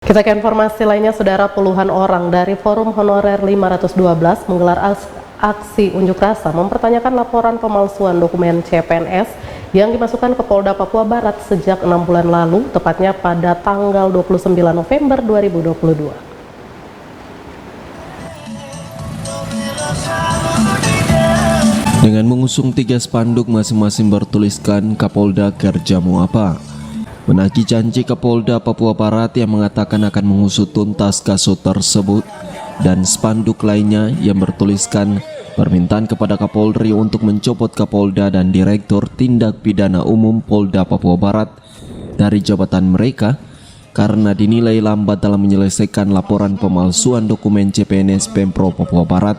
Kita ke informasi lainnya, saudara. Puluhan orang dari Forum Honorer 512 menggelar aksi unjuk rasa mempertanyakan laporan pemalsuan dokumen CPNS yang dimasukkan ke Polda Papua Barat sejak 6 bulan lalu, tepatnya pada tanggal 29 November 2022. Dengan mengusung 3 spanduk masing-masing bertuliskan Kapolda Kerjamu Apa, menagih janji Kapolda Papua Barat yang mengatakan akan mengusut tuntas kasus tersebut, dan spanduk lainnya yang bertuliskan permintaan kepada Kapolri untuk mencopot Kapolda dan Direktur Tindak Pidana Umum Polda Papua Barat dari jabatan mereka karena dinilai lambat dalam menyelesaikan laporan pemalsuan dokumen CPNS Pemprov Papua Barat.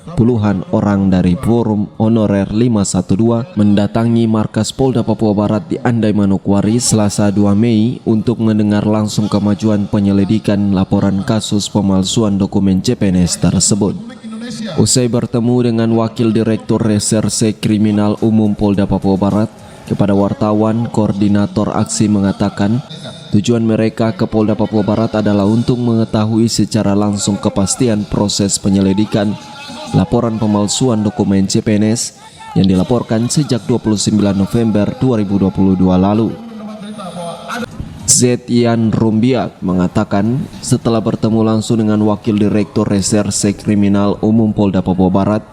Puluhan orang dari Forum Honorer 512 mendatangi markas Polda Papua Barat di Andai Manokwari Selasa 2 Mei untuk mendengar langsung kemajuan penyelidikan laporan kasus pemalsuan dokumen CPNS tersebut. Usai bertemu dengan Wakil Direktur Reserse Kriminal Umum Polda Papua Barat, kepada wartawan, koordinator aksi mengatakan tujuan mereka ke Polda Papua Barat adalah untuk mengetahui secara langsung kepastian proses penyelidikan laporan pemalsuan dokumen CPNS yang dilaporkan sejak 29 November 2022 lalu. Zetian Rumbiak mengatakan setelah bertemu langsung dengan Wakil Direktur Reserse Kriminal Umum Polda Papua Barat,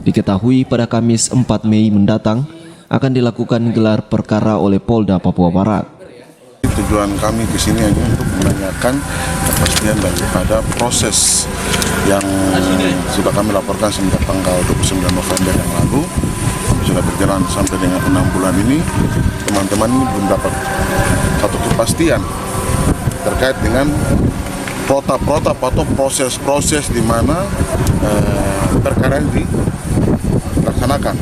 diketahui pada Kamis 4 Mei mendatang akan dilakukan gelar perkara oleh Polda Papua Barat. Tujuan kami di sini hanya untuk menanyakan kepastian daripada proses yang sudah kami laporkan sejak tanggal 29 November yang lalu, sudah berjalan sampai dengan 6 bulan ini. Teman-teman ini belum dapat satu kepastian terkait dengan protap atau proses-proses di mana perkara ini dilaksanakan.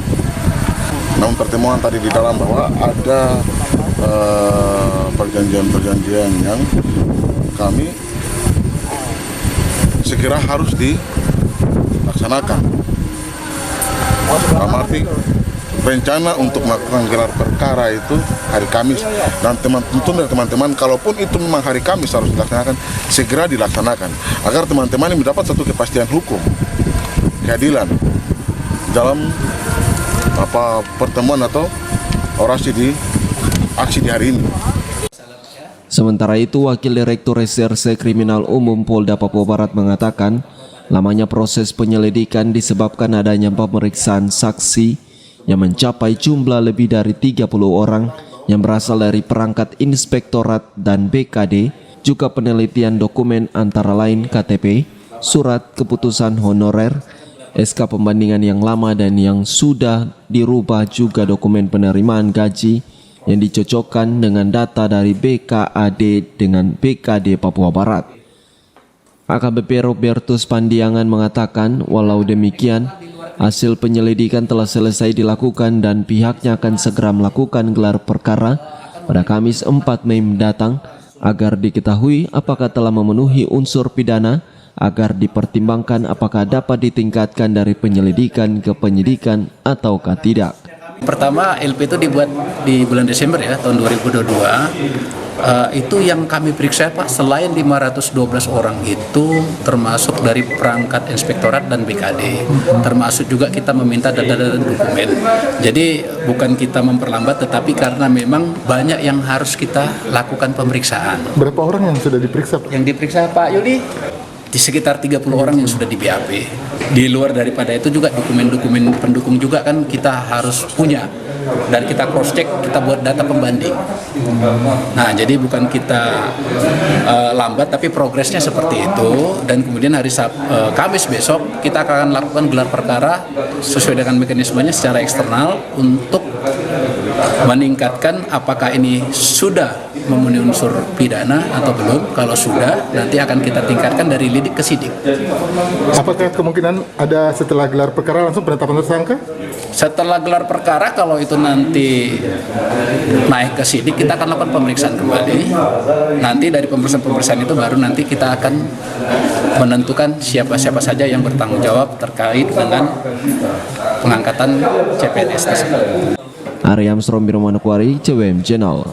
Namun pertemuan tadi di dalam bahwa ada perjanjian-perjanjian yang kami sekira harus dilaksanakan. Dalam arti rencana untuk melakukan gelar perkara itu hari Kamis, dan teman-teman kalaupun itu memang hari Kamis harus dilaksanakan, segera dilaksanakan agar teman-teman ini mendapat satu kepastian hukum, keadilan dalam pertemuan atau orasi di aksi di hari ini. Sementara itu, Wakil Direktur Reserse Kriminal Umum Polda Papua Barat mengatakan lamanya proses penyelidikan disebabkan adanya pemeriksaan saksi yang mencapai jumlah lebih dari 30 orang yang berasal dari perangkat inspektorat dan BKD, juga penelitian dokumen antara lain KTP, surat keputusan honorer, SK pembandingan yang lama dan yang sudah dirubah, juga dokumen penerimaan gaji yang dicocokkan dengan data dari BKAD dengan BKD Papua Barat. AKBP Robertus Pandiangan mengatakan walau demikian, hasil penyelidikan telah selesai dilakukan dan pihaknya akan segera melakukan gelar perkara pada Kamis 4 Mei mendatang agar diketahui apakah telah memenuhi unsur pidana, agar dipertimbangkan apakah dapat ditingkatkan dari penyelidikan ke penyidikan ataukah tidak. Pertama, LP itu dibuat di bulan Desember ya, tahun 2022. Itu yang kami periksa Pak, selain 512 orang itu termasuk dari perangkat inspektorat dan BKD. Termasuk juga kita meminta data-data dokumen. Jadi bukan kita memperlambat, tetapi karena memang banyak yang harus kita lakukan pemeriksaan. Berapa orang yang sudah diperiksa Pak? Yang diperiksa Pak Yudi di sekitar 30 orang yang sudah di BAP. Di luar daripada itu juga dokumen-dokumen pendukung juga kan kita harus punya, dan kita cross check, kita buat data pembanding. Nah, jadi bukan kita lambat, tapi progresnya seperti itu. Dan kemudian hari Kamis besok kita akan lakukan gelar perkara sesuai dengan mekanismenya secara eksternal untuk meningkatkan apakah ini sudah memenuhi unsur pidana atau belum. Kalau sudah, nanti akan kita tingkatkan dari lidik ke sidik. Apakah kemungkinan ada setelah gelar perkara langsung penetapan tersangka? Setelah gelar perkara, kalau itu nanti naik ke sidik, kita akan lakukan pemeriksaan kembali. Nanti dari pemeriksaan itu baru nanti kita akan menentukan siapa-siapa saja yang bertanggung jawab terkait dengan pengangkatan CPNS tersebut. Aryam Srombiro Manokwari, CWM Channel.